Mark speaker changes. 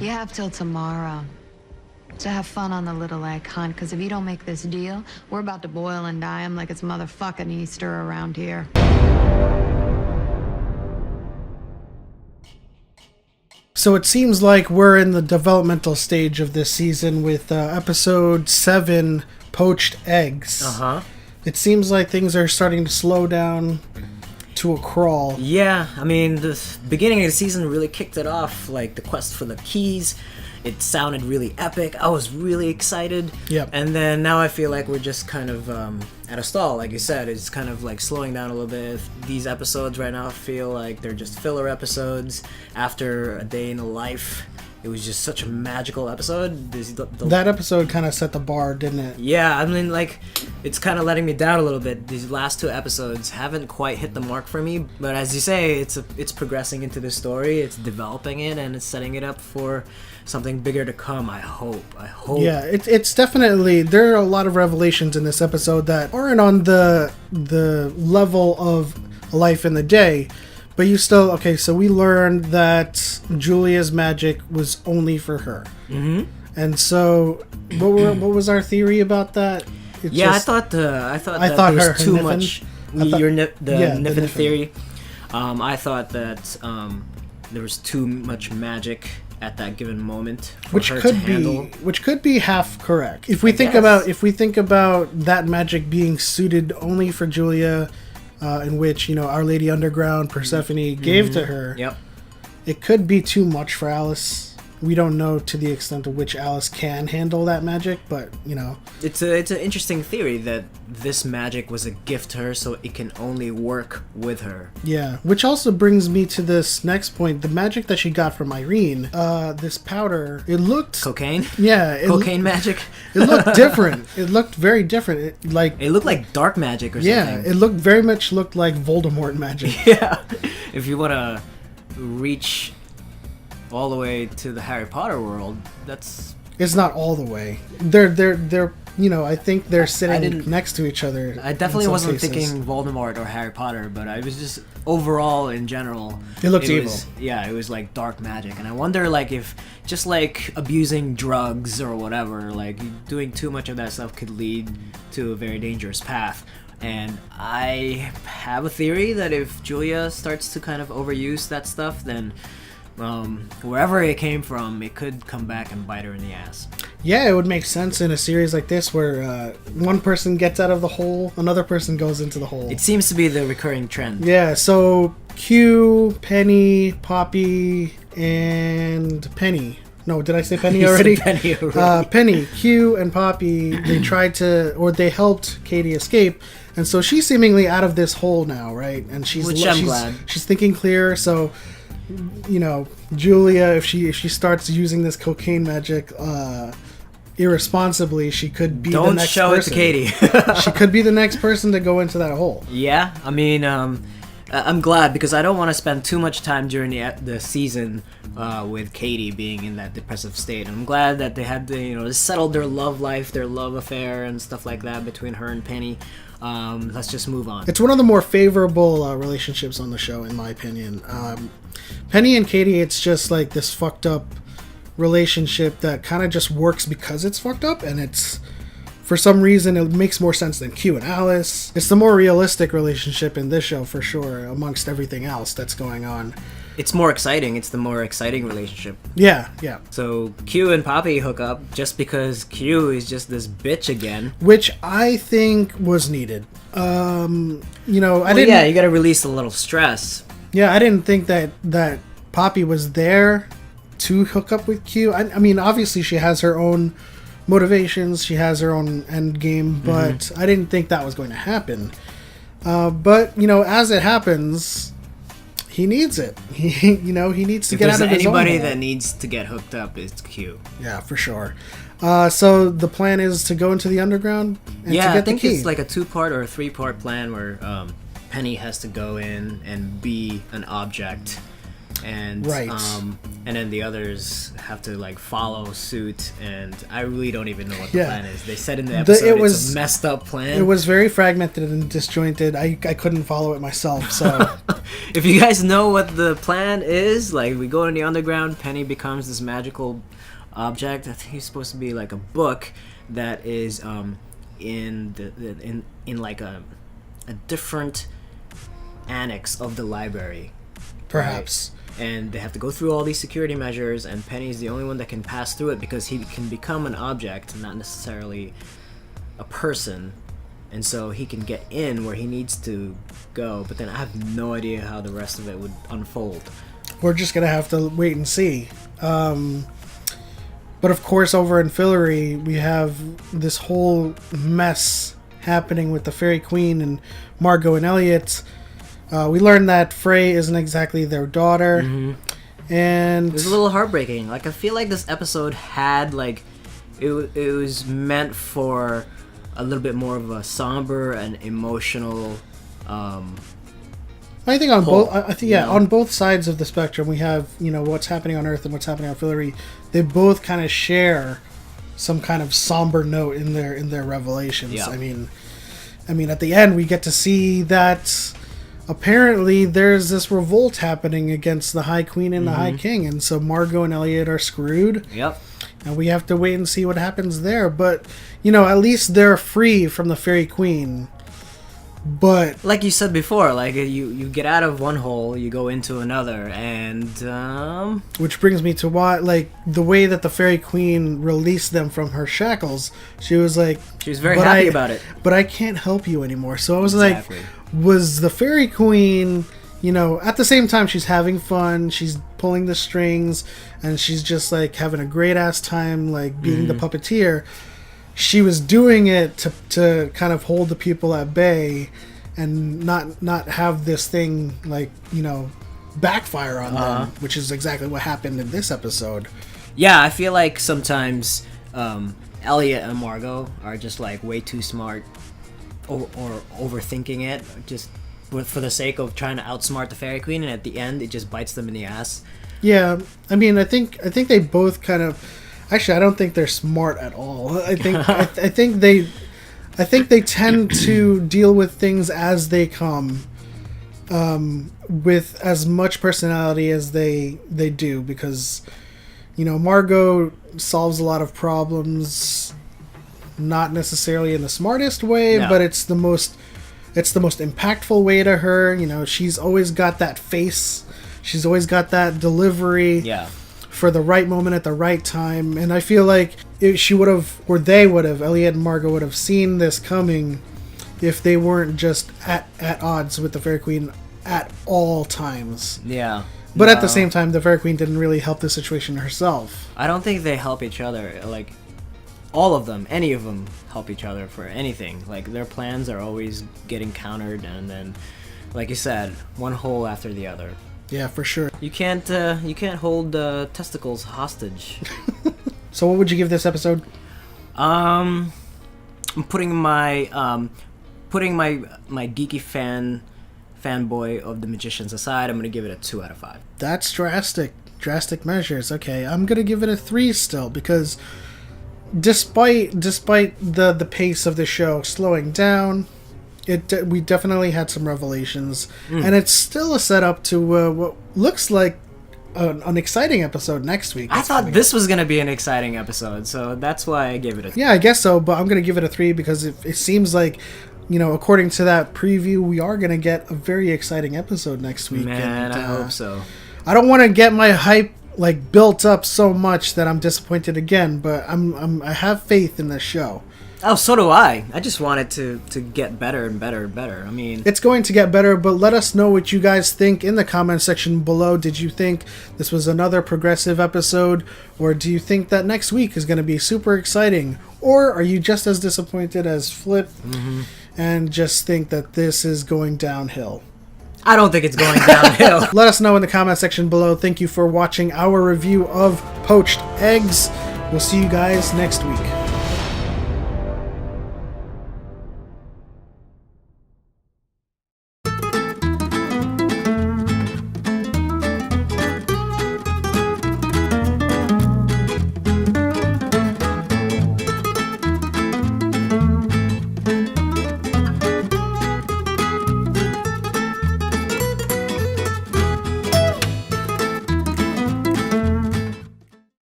Speaker 1: You have till tomorrow to have fun on the Little Egg hunt, because if you don't make this deal, we're about to boil and die him like it's motherfucking Easter around here.
Speaker 2: So it seems like we're in the developmental stage of this season with episode 7, Poached Eggs. It seems like things are starting to slow down to a crawl.
Speaker 3: Yeah, I mean, the beginning of the season really kicked it off, like the quest for the keys. It sounded really epic. I was really excited.
Speaker 2: Yep.
Speaker 3: And then now I feel like we're just kind of at a stall, like you said. It's kind of like slowing down a little bit. These episodes right now feel like they're just filler episodes after a day in the life. It was just such a magical episode.
Speaker 2: That episode kind of set the bar, didn't it?
Speaker 3: Yeah, I mean, like, it's kind of letting me down a little bit. These last 2 episodes haven't quite hit the mark for me. But as you say, it's progressing into the story. It's developing it, and it's setting it up for something bigger to come. I hope.
Speaker 2: Yeah, it's definitely... There are a lot of revelations in this episode that aren't on the level of Life in the Day. But you still... Okay, so we learned that Julia's magic was only for her. Mm-hmm. And so, what was our theory about that?
Speaker 3: I thought there was too much... the Niffin theory. I thought that there was too much magic at that given moment for her to handle. Which could be half correct. If we think about that magic being suited only for Julia... in which, Our Lady Underground, Persephone gave to her. Yep.
Speaker 2: It could be too much for Alice. We don't know to the extent to which Alice can handle that magic, but,
Speaker 3: It's an interesting theory that this magic was a gift to her, so it can only work with her.
Speaker 2: Yeah, which also brings me to this next point. The magic that she got from Irene, this powder, it looked...
Speaker 3: Cocaine?
Speaker 2: Yeah.
Speaker 3: Cocaine magic?
Speaker 2: It looked different. It looked very different.
Speaker 3: It looked like dark magic or something.
Speaker 2: Yeah, it very much looked like Voldemort magic.
Speaker 3: Yeah. If you want to reach all the way to the Harry Potter world,
Speaker 2: it's not all the way. They're I think they're sitting next to each other.
Speaker 3: I definitely wasn't thinking Voldemort or Harry Potter, but I was just overall in general.
Speaker 2: It looked evil.
Speaker 3: It was like dark magic, and I wonder like if just like abusing drugs or whatever, like doing too much of that stuff could lead to a very dangerous path. And I have a theory that if Julia starts to kind of overuse that stuff, then wherever it came from, it could come back and bite her in the ass.
Speaker 2: Yeah, it would make sense in a series like this where one person gets out of the hole, another person goes into the hole.
Speaker 3: It seems to be the recurring trend.
Speaker 2: Yeah, so Q, Penny, Poppy, and Penny. No, did I say Penny already?
Speaker 3: Penny already.
Speaker 2: Penny, Q, and Poppy, they they helped Kady escape, and so she's seemingly out of this hole now, right? And she's
Speaker 3: glad.
Speaker 2: She's thinking clear, so... Julia, if she starts using this cocaine magic irresponsibly, she could be the next person.
Speaker 3: Don't show it to Kady.
Speaker 2: She could be the next person to go into that hole.
Speaker 3: Yeah, I mean, I'm glad because I don't want to spend too much time during the season with Kady being in that depressive state. And I'm glad that they had to, settle their love life, their love affair, and stuff like that between her and Penny. Let's just move on.
Speaker 2: It's one of the more favorable relationships on the show, in my opinion. Penny and Kady, it's just like this fucked up relationship that kind of just works because it's fucked up, and it's, for some reason, it makes more sense than Q and Alice. It's the more realistic relationship in this show, for sure, amongst everything else that's going on.
Speaker 3: It's more exciting. It's the more exciting relationship.
Speaker 2: Yeah.
Speaker 3: So Q and Poppy hook up just because Q is just this bitch again.
Speaker 2: Which I think was needed. I didn't...
Speaker 3: Yeah, you gotta release a little stress.
Speaker 2: Yeah, I didn't think that Poppy was there to hook up with Q. I mean, obviously she has her own motivations. She has her own end game, but I didn't think that was going to happen. But, as it happens... He needs it. He needs to get out of his own hole.
Speaker 3: Anybody that needs to get hooked up is Q.
Speaker 2: Yeah, for sure. So the plan is to go into the underground and to get the key.
Speaker 3: I think it's like a 2-part or a 3-part plan where Penny has to go in and be an object. and
Speaker 2: Right.
Speaker 3: And then the others have to like follow suit, and I really don't even know what the plan is. They said in the episode it's a messed up plan.
Speaker 2: It was very fragmented and disjointed. I couldn't follow it myself, so...
Speaker 3: If you guys know what the plan is, like we go in the underground, Penny becomes this magical object. I think it's supposed to be like a book that is in like a different annex of the library.
Speaker 2: Perhaps.
Speaker 3: Right? And they have to go through all these security measures, and Penny's the only one that can pass through it because he can become an object, not necessarily a person. And so he can get in where he needs to go, but then I have no idea how the rest of it would unfold.
Speaker 2: We're just going to have to wait and see. But of course, over in Fillory, we have this whole mess happening with the Fairy Queen and Margo and Eliot. We learned that Frey isn't exactly their daughter. Mm-hmm. And
Speaker 3: it was a little heartbreaking. Like, I feel like this episode had, like, it was meant for a little bit more of a somber and emotional
Speaker 2: I think on both on both sides of the spectrum we have, what's happening on Earth and what's happening on Fillory. They both kind of share some kind of somber note in their revelations.
Speaker 3: Yeah.
Speaker 2: I mean at the end we get to see that apparently there's this revolt happening against the High Queen and the High King, and so Margo and Eliot are screwed.
Speaker 3: Yep.
Speaker 2: And we have to wait and see what happens there. But, at least they're free from the Fairy Queen. But...
Speaker 3: like you said before, like, you get out of one hole, you go into another, and,
Speaker 2: which brings me to why, like, the way that the Fairy Queen released them from her shackles, she was like...
Speaker 3: she was very happy about it.
Speaker 2: But I can't help you anymore. So I was like, was the Fairy Queen... at the same time she's having fun, she's pulling the strings, and she's just like having a great ass time, like being the puppeteer. She was doing it to kind of hold the people at bay and not have this thing like, backfire on them, which is exactly what happened in this episode. Yeah,
Speaker 3: I feel like sometimes Eliot and Margo are just like way too smart or overthinking it, just for the sake of trying to outsmart the Fairy Queen, and at the end it just bites them in the ass.
Speaker 2: Yeah, I mean, I think they both kind of... actually, I don't think they're smart at all. I think they tend to deal with things as they come, with as much personality as they do, because Margo solves a lot of problems, not necessarily in the smartest way, but it's the most impactful way to her. She's always got that face. She's always got that delivery for the right moment at the right time. And I feel like she would have, or they would have, Eliot and Margo would have seen this coming if they weren't just at odds with the Fairy Queen at all times.
Speaker 3: Yeah.
Speaker 2: But at the same time, the Fairy Queen didn't really help the situation herself.
Speaker 3: I don't think they help each other. Like, all of them, any of them help each other for anything. Like, their plans are always getting countered, and then, like you said, one hole after the other.
Speaker 2: Yeah, for sure.
Speaker 3: You can't hold testicles hostage.
Speaker 2: So what would you give this episode?
Speaker 3: I'm putting my geeky fanboy of the Magicians aside. I'm gonna give it a 2 out of 5.
Speaker 2: That's drastic measures. Okay, I'm gonna give it a 3 still, because despite the pace of the show slowing down, we definitely had some revelations, and it's still a setup to what looks like an exciting episode next week.
Speaker 3: I thought this was going to be an exciting episode, so that's why I gave it a 3.
Speaker 2: Yeah, I guess so, but I'm going to give it a 3 because it seems like, according to that preview, we are going to get a very exciting episode next week.
Speaker 3: Man, and I hope so.
Speaker 2: I don't want to get my hype built up so much that I'm disappointed again, but I have faith in this show.
Speaker 3: Oh, so do I. I just want it to get better and better and better. I mean...
Speaker 2: it's going to get better, but let us know what you guys think in the comment section below. Did you think this was another progressive episode? Or do you think that next week is going to be super exciting? Or are you just as disappointed as Flip and just think that this is going downhill?
Speaker 3: I don't think it's going downhill.
Speaker 2: Let us know in the comment section below. Thank you for watching our review of Poached Eggs. We'll see you guys next week.